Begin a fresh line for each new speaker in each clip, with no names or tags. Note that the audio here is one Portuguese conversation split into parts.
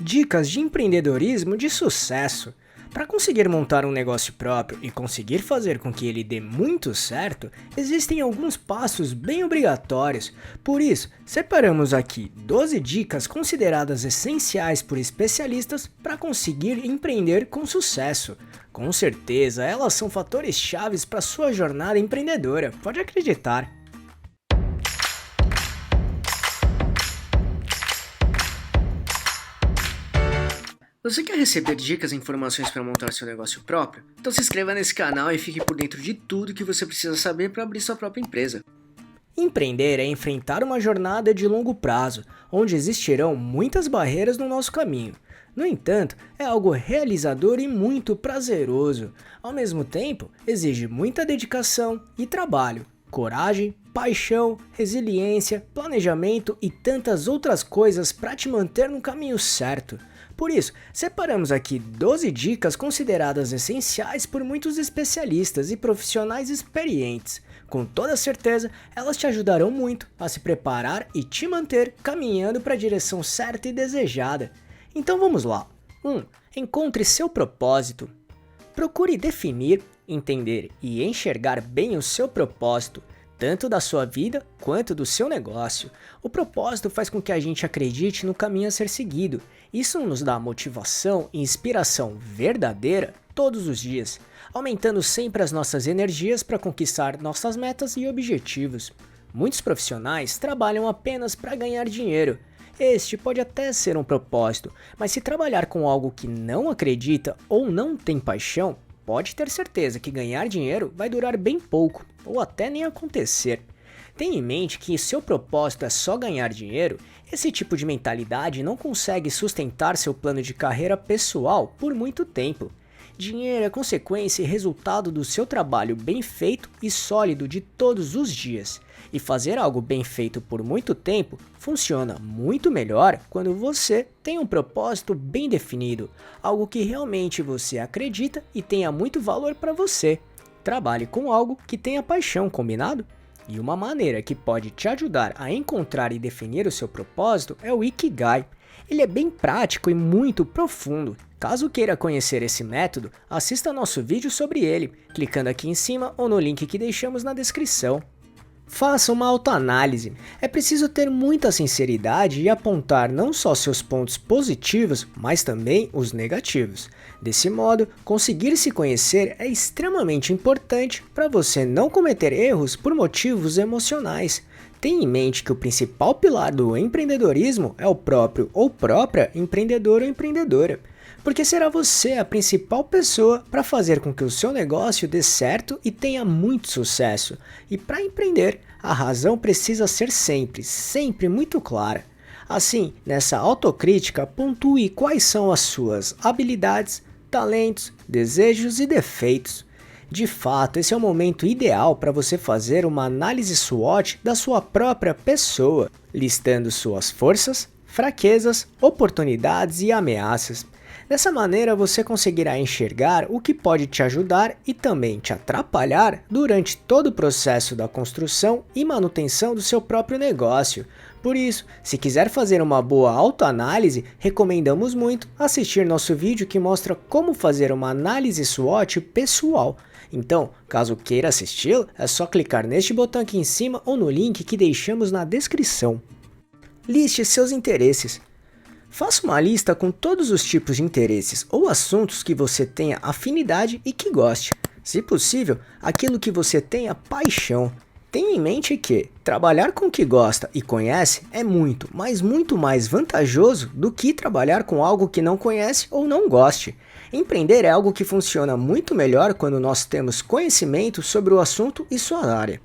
Dicas de empreendedorismo de sucesso. Para conseguir montar um negócio próprio e conseguir fazer com que ele dê muito certo, existem alguns passos bem obrigatórios. Por isso, separamos aqui 12 dicas consideradas essenciais por especialistas para conseguir empreender com sucesso. Com certeza, elas são fatores chaves para sua jornada empreendedora, pode acreditar. Você quer receber dicas e informações para montar seu negócio próprio? Então se inscreva nesse canal e fique por dentro de tudo que você precisa saber para abrir sua própria empresa. Empreender é enfrentar uma jornada de longo prazo, onde existirão muitas barreiras no nosso caminho. No entanto, é algo realizador e muito prazeroso. Ao mesmo tempo, exige muita dedicação e trabalho, coragem, paixão, resiliência, planejamento e tantas outras coisas para te manter no caminho certo. Por isso, separamos aqui 12 dicas consideradas essenciais por muitos especialistas e profissionais experientes. Com toda certeza, elas te ajudarão muito a se preparar e te manter caminhando para a direção certa e desejada. Então vamos lá. 1. Encontre seu propósito. Procure definir, entender e enxergar bem o seu propósito, tanto da sua vida quanto do seu negócio. O propósito faz com que a gente acredite no caminho a ser seguido. Isso nos dá motivação e inspiração verdadeira todos os dias, aumentando sempre as nossas energias para conquistar nossas metas e objetivos. Muitos profissionais trabalham apenas para ganhar dinheiro. Este pode até ser um propósito, mas se trabalhar com algo que não acredita ou não tem paixão, pode ter certeza que ganhar dinheiro vai durar bem pouco, ou até nem acontecer. Tenha em mente que se seu propósito é só ganhar dinheiro, esse tipo de mentalidade não consegue sustentar seu plano de carreira pessoal por muito tempo. Dinheiro é consequência e resultado do seu trabalho bem feito e sólido de todos os dias. E fazer algo bem feito por muito tempo funciona muito melhor quando você tem um propósito bem definido, algo que realmente você acredita e tenha muito valor para você. Trabalhe com algo que tenha paixão, combinado? E uma maneira que pode te ajudar a encontrar e definir o seu propósito é o Ikigai. Ele é bem prático e muito profundo. Caso queira conhecer esse método, assista nosso vídeo sobre ele, clicando aqui em cima ou no link que deixamos na descrição. Faça uma autoanálise. É preciso ter muita sinceridade e apontar não só seus pontos positivos, mas também os negativos. Desse modo, conseguir se conhecer é extremamente importante para você não cometer erros por motivos emocionais. Tenha em mente que o principal pilar do empreendedorismo é o próprio ou própria empreendedor ou empreendedora, porque será você a principal pessoa para fazer com que o seu negócio dê certo e tenha muito sucesso. E para empreender, a razão precisa ser sempre muito clara. Assim, nessa autocrítica, pontue quais são as suas habilidades, talentos, desejos e defeitos. De fato, esse é o momento ideal para você fazer uma análise SWOT da sua própria pessoa, listando suas forças, fraquezas, oportunidades e ameaças. Dessa maneira, você conseguirá enxergar o que pode te ajudar e também te atrapalhar durante todo o processo da construção e manutenção do seu próprio negócio. Por isso, se quiser fazer uma boa autoanálise, recomendamos muito assistir nosso vídeo que mostra como fazer uma análise SWOT pessoal. Então, caso queira assisti-lo, é só clicar neste botão aqui em cima ou no link que deixamos na descrição. Liste seus interesses. Faça uma lista com todos os tipos de interesses ou assuntos que você tenha afinidade e que goste. Se possível, aquilo que você tenha paixão. Tenha em mente que trabalhar com o que gosta e conhece é muito, mas muito mais vantajoso do que trabalhar com algo que não conhece ou não goste. Empreender é algo que funciona muito melhor quando nós temos conhecimento sobre o assunto e sua área.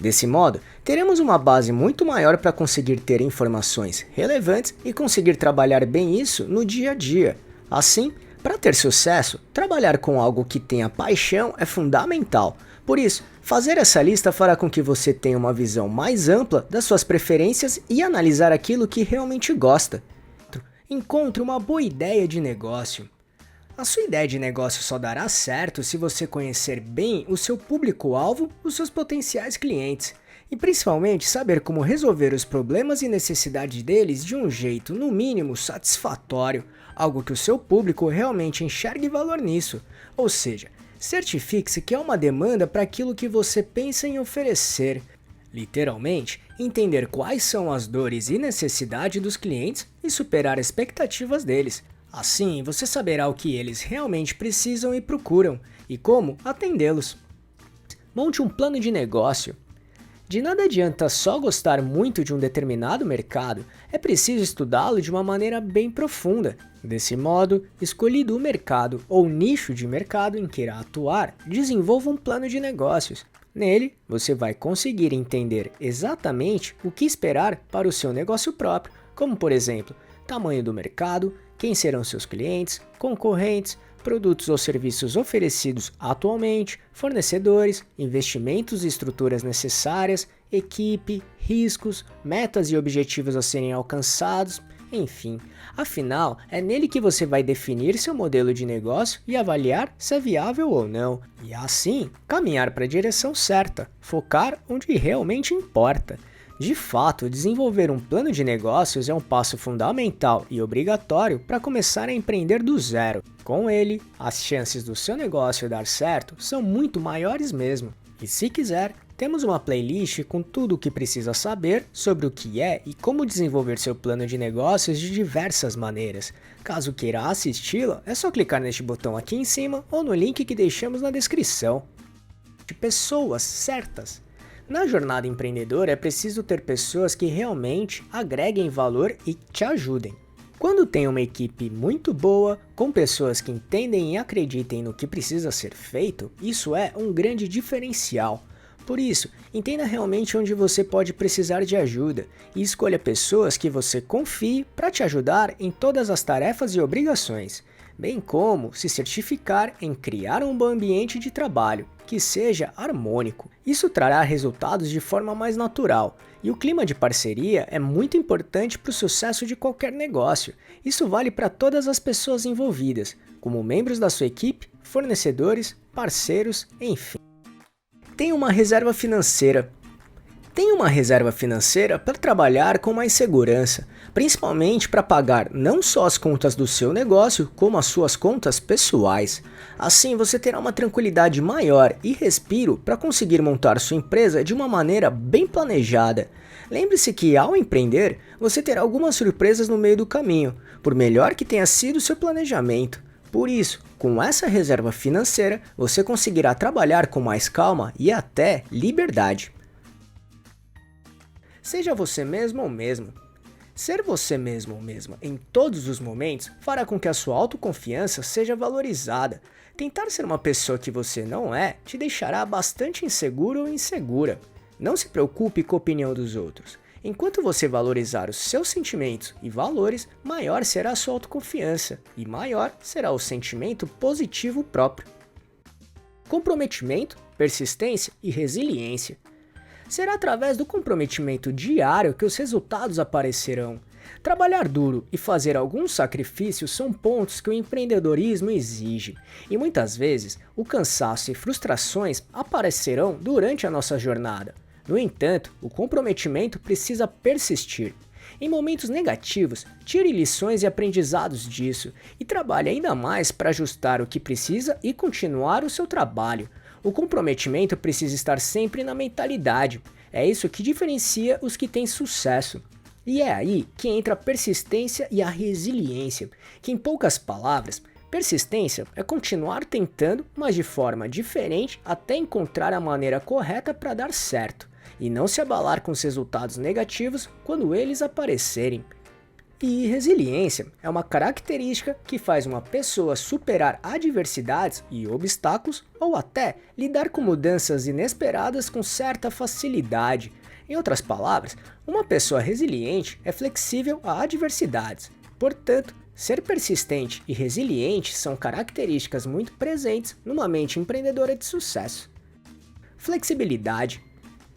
Desse modo, teremos uma base muito maior para conseguir ter informações relevantes e conseguir trabalhar bem isso no dia a dia. Assim, para ter sucesso, trabalhar com algo que tenha paixão é fundamental. Por isso, fazer essa lista fará com que você tenha uma visão mais ampla das suas preferências e analisar aquilo que realmente gosta. Encontre uma boa ideia de negócio. A sua ideia de negócio só dará certo se você conhecer bem o seu público-alvo, os seus potenciais clientes. E principalmente saber como resolver os problemas e necessidades deles de um jeito, no mínimo, satisfatório, algo que o seu público realmente enxergue valor nisso. Ou seja, certifique-se que há uma demanda para aquilo que você pensa em oferecer. Literalmente, entender quais são as dores e necessidades dos clientes e superar as expectativas deles. Assim, você saberá o que eles realmente precisam e procuram, e como atendê-los. Monte um plano de negócio. De nada adianta só gostar muito de um determinado mercado, é preciso estudá-lo de uma maneira bem profunda. Desse modo, escolhido o mercado ou nicho de mercado em que irá atuar, desenvolva um plano de negócios. Nele, você vai conseguir entender exatamente o que esperar para o seu negócio próprio, como por exemplo, tamanho do mercado, quem serão seus clientes, concorrentes, produtos ou serviços oferecidos atualmente, fornecedores, investimentos e estruturas necessárias, equipe, riscos, metas e objetivos a serem alcançados, enfim. Afinal, é nele que você vai definir seu modelo de negócio e avaliar se é viável ou não. E assim, caminhar para a direção certa, focar onde realmente importa. De fato, desenvolver um plano de negócios é um passo fundamental e obrigatório para começar a empreender do zero. Com ele, as chances do seu negócio dar certo são muito maiores mesmo. E se quiser, temos uma playlist com tudo o que precisa saber sobre o que é e como desenvolver seu plano de negócios de diversas maneiras. Caso queira assisti-la, é só clicar neste botão aqui em cima ou no link que deixamos na descrição. De pessoas certas. Na jornada empreendedora é preciso ter pessoas que realmente agreguem valor e te ajudem. Quando tem uma equipe muito boa, com pessoas que entendem e acreditem no que precisa ser feito, isso é um grande diferencial. Por isso, entenda realmente onde você pode precisar de ajuda e escolha pessoas que você confie para te ajudar em todas as tarefas e obrigações, bem como se certificar em criar um bom ambiente de trabalho que seja harmônico. Isso trará resultados de forma mais natural, e o clima de parceria é muito importante para o sucesso de qualquer negócio. Isso vale para todas as pessoas envolvidas, como membros da sua equipe, fornecedores, parceiros, enfim. Tenha uma reserva financeira. Tenha uma reserva financeira para trabalhar com mais segurança, principalmente para pagar não só as contas do seu negócio, como as suas contas pessoais. Assim você terá uma tranquilidade maior e respiro para conseguir montar sua empresa de uma maneira bem planejada. Lembre-se que ao empreender, você terá algumas surpresas no meio do caminho, por melhor que tenha sido seu planejamento. Por isso, com essa reserva financeira, você conseguirá trabalhar com mais calma e até liberdade. Seja você mesmo ou mesmo. Ser você mesmo ou mesma em todos os momentos fará com que a sua autoconfiança seja valorizada. Tentar ser uma pessoa que você não é te deixará bastante inseguro ou insegura. Não se preocupe com a opinião dos outros. Enquanto você valorizar os seus sentimentos e valores, maior será a sua autoconfiança e maior será o sentimento positivo próprio. Comprometimento, persistência e resiliência. Será através do comprometimento diário que os resultados aparecerão. Trabalhar duro e fazer alguns sacrifícios são pontos que o empreendedorismo exige, e muitas vezes o cansaço e frustrações aparecerão durante a nossa jornada. No entanto, o comprometimento precisa persistir. Em momentos negativos, tire lições e aprendizados disso e trabalhe ainda mais para ajustar o que precisa e continuar o seu trabalho. O comprometimento precisa estar sempre na mentalidade. É isso que diferencia os que têm sucesso. E é aí que entra a persistência e a resiliência, que em poucas palavras, persistência é continuar tentando, mas de forma diferente até encontrar a maneira correta para dar certo, e não se abalar com os resultados negativos quando eles aparecerem. E resiliência é uma característica que faz uma pessoa superar adversidades e obstáculos ou até lidar com mudanças inesperadas com certa facilidade. Em outras palavras, uma pessoa resiliente é flexível a adversidades. Portanto, ser persistente e resiliente são características muito presentes numa mente empreendedora de sucesso. Flexibilidade.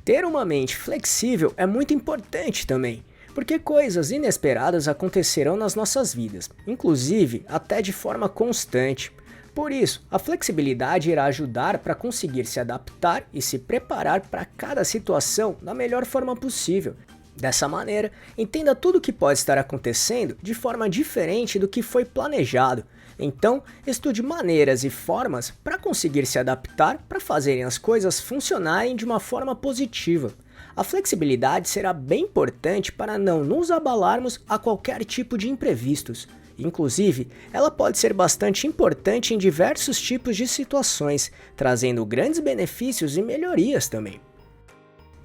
Ter uma mente flexível é muito importante também, porque coisas inesperadas acontecerão nas nossas vidas, inclusive até de forma constante. Por isso, a flexibilidade irá ajudar para conseguir se adaptar e se preparar para cada situação da melhor forma possível. Dessa maneira, entenda tudo o que pode estar acontecendo de forma diferente do que foi planejado. Então, estude maneiras e formas para conseguir se adaptar para fazerem as coisas funcionarem de uma forma positiva. A flexibilidade será bem importante para não nos abalarmos a qualquer tipo de imprevistos. Inclusive, ela pode ser bastante importante em diversos tipos de situações, trazendo grandes benefícios e melhorias também.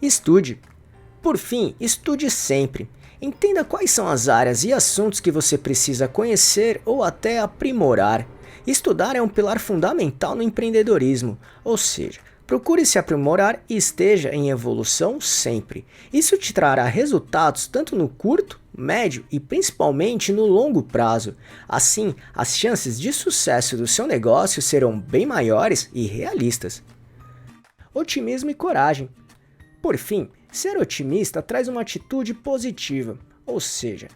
Estude. Por fim, estude sempre. Entenda quais são as áreas e assuntos que você precisa conhecer ou até aprimorar. Estudar é um pilar fundamental no empreendedorismo, ou seja, procure se aprimorar e esteja em evolução sempre. Isso te trará resultados tanto no curto, médio e principalmente no longo prazo. Assim, as chances de sucesso do seu negócio serão bem maiores e realistas. Otimismo e coragem. Por fim, ser otimista traz uma atitude positiva, ou seja,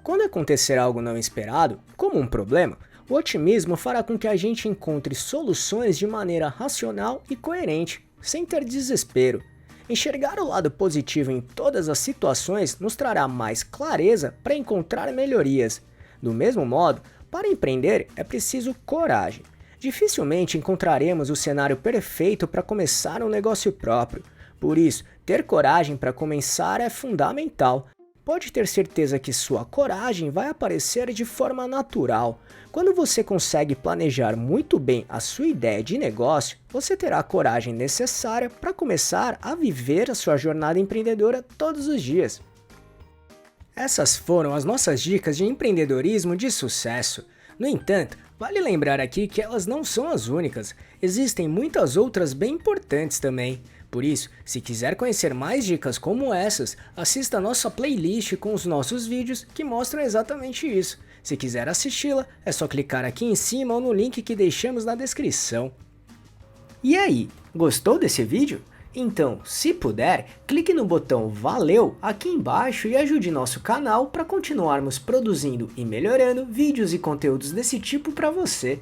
quando acontecer algo não esperado, como um problema, o otimismo fará com que a gente encontre soluções de maneira racional e coerente, sem ter desespero. Enxergar o lado positivo em todas as situações nos trará mais clareza para encontrar melhorias. Do mesmo modo, para empreender é preciso coragem. Dificilmente encontraremos o cenário perfeito para começar um negócio próprio. Por isso, ter coragem para começar é fundamental. Pode ter certeza que sua coragem vai aparecer de forma natural. Quando você consegue planejar muito bem a sua ideia de negócio, você terá a coragem necessária para começar a viver a sua jornada empreendedora todos os dias. Essas foram as nossas dicas de empreendedorismo de sucesso. No entanto, vale lembrar aqui que elas não são as únicas. Existem muitas outras bem importantes também. Por isso, se quiser conhecer mais dicas como essas, assista a nossa playlist com os nossos vídeos que mostram exatamente isso. Se quiser assisti-la, é só clicar aqui em cima ou no link que deixamos na descrição. E aí, gostou desse vídeo? Então, se puder, clique no botão Valeu aqui embaixo e ajude nosso canal para continuarmos produzindo e melhorando vídeos e conteúdos desse tipo para você.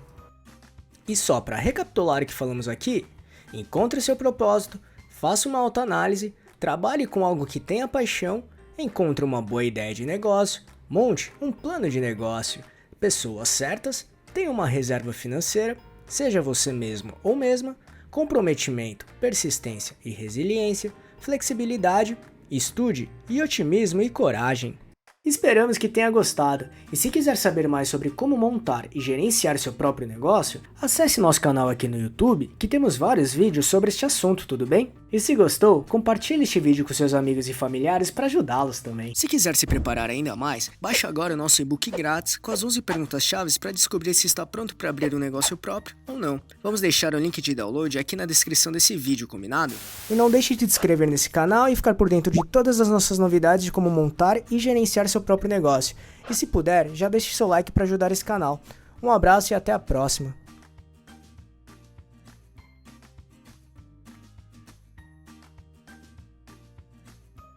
E só para recapitular o que falamos aqui, encontre seu propósito, faça uma autoanálise, trabalhe com algo que tenha paixão, encontre uma boa ideia de negócio, monte um plano de negócio, pessoas certas, tenha uma reserva financeira, seja você mesmo ou mesma, comprometimento, persistência e resiliência, flexibilidade, estude e otimismo e coragem. Esperamos que tenha gostado, e se quiser saber mais sobre como montar e gerenciar seu próprio negócio, acesse nosso canal aqui no YouTube, que temos vários vídeos sobre este assunto, tudo bem? E se gostou, compartilhe este vídeo com seus amigos e familiares para ajudá-los também. Se quiser se preparar ainda mais, baixe agora o nosso e-book grátis com as 11 perguntas-chave para descobrir se está pronto para abrir um negócio próprio ou não. Vamos deixar o link de download aqui na descrição desse vídeo, combinado? E não deixe de se inscrever nesse canal e ficar por dentro de todas as nossas novidades de como montar e gerenciar seu próprio negócio. E se puder, já deixe seu like para ajudar esse canal. Um abraço e até a próxima.